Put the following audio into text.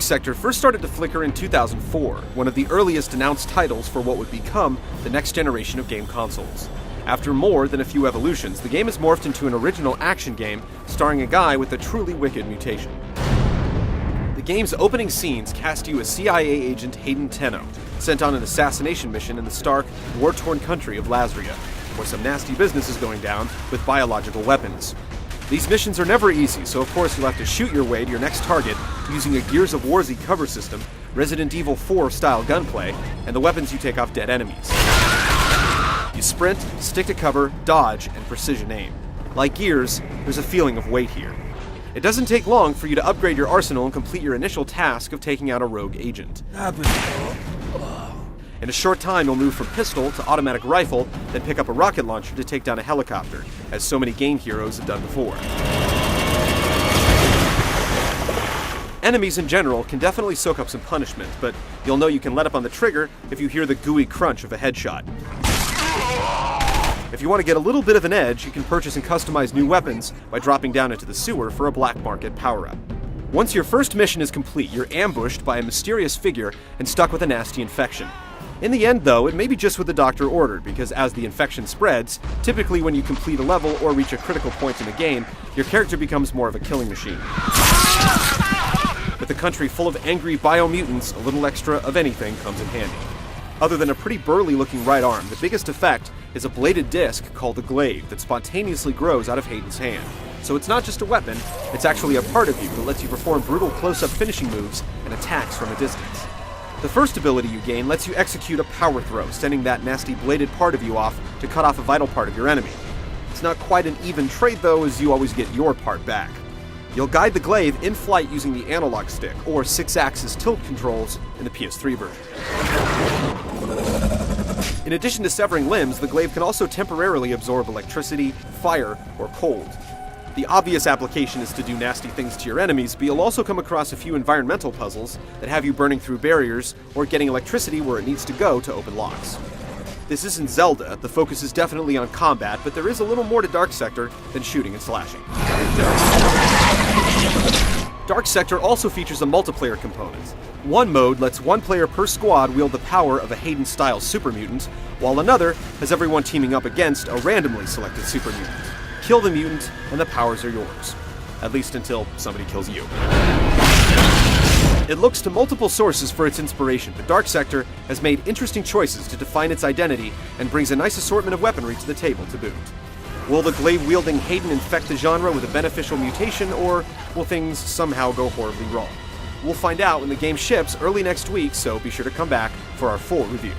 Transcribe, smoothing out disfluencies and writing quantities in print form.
Dark Sector first started to flicker in 2004, one of the earliest announced titles for what would become the next generation of game consoles. After more than a few evolutions, the game has morphed into an original action game starring a guy with a truly wicked mutation. The game's opening scenes cast you as CIA agent Hayden Tenno, sent on an assassination mission in the stark, war-torn country of Lazria, where some nasty business is going down with biological weapons. These missions are never easy, so of course you'll have to shoot your way to your next target using a Gears of War-y cover system, Resident Evil 4-style gunplay, and the weapons you take off dead enemies. You sprint, stick to cover, dodge, and precision aim. Like Gears, there's a feeling of weight here. It doesn't take long for you to upgrade your arsenal and complete your initial task of taking out a rogue agent. In a short time, you'll move from pistol to automatic rifle, then pick up a rocket launcher to take down a helicopter, as so many game heroes have done before. Enemies in general can definitely soak up some punishment, but you'll know you can let up on the trigger if you hear the gooey crunch of a headshot. If you want to get a little bit of an edge, you can purchase and customize new weapons by dropping down into the sewer for a black market power-up. Once your first mission is complete, you're ambushed by a mysterious figure and stuck with a nasty infection. In the end, though, it may be just what the doctor ordered, because as the infection spreads, typically when you complete a level or reach a critical point in the game, your character becomes more of a killing machine. With a country full of angry biomutants, a little extra of anything comes in handy. Other than a pretty burly-looking right arm, the biggest effect is a bladed disc called the glaive that spontaneously grows out of Hayden's hand. So it's not just a weapon, it's actually a part of you that lets you perform brutal close-up finishing moves and attacks from a distance. The first ability you gain lets you execute a power throw, sending that nasty bladed part of you off to cut off a vital part of your enemy. It's not quite an even trade though, as you always get your part back. You'll guide the glaive in flight using the analog stick, or 6-axis tilt controls in the PS3 version. In addition to severing limbs, the glaive can also temporarily absorb electricity, fire, or cold. The obvious application is to do nasty things to your enemies, but you'll also come across a few environmental puzzles that have you burning through barriers or getting electricity where it needs to go to open locks. This isn't Zelda, the focus is definitely on combat, but there is a little more to Dark Sector than shooting and slashing. Dark Sector also features a multiplayer component. One mode lets one player per squad wield the power of a Hayden-style super mutant, while another has everyone teaming up against a randomly selected super mutant. Kill the mutant, and the powers are yours. At least until somebody kills you. It looks to multiple sources for its inspiration, but Dark Sector has made interesting choices to define its identity and brings a nice assortment of weaponry to the table to boot. Will the glaive-wielding Hayden infect the genre with a beneficial mutation, or will things somehow go horribly wrong? We'll find out when the game ships early next week, so be sure to come back for our full review.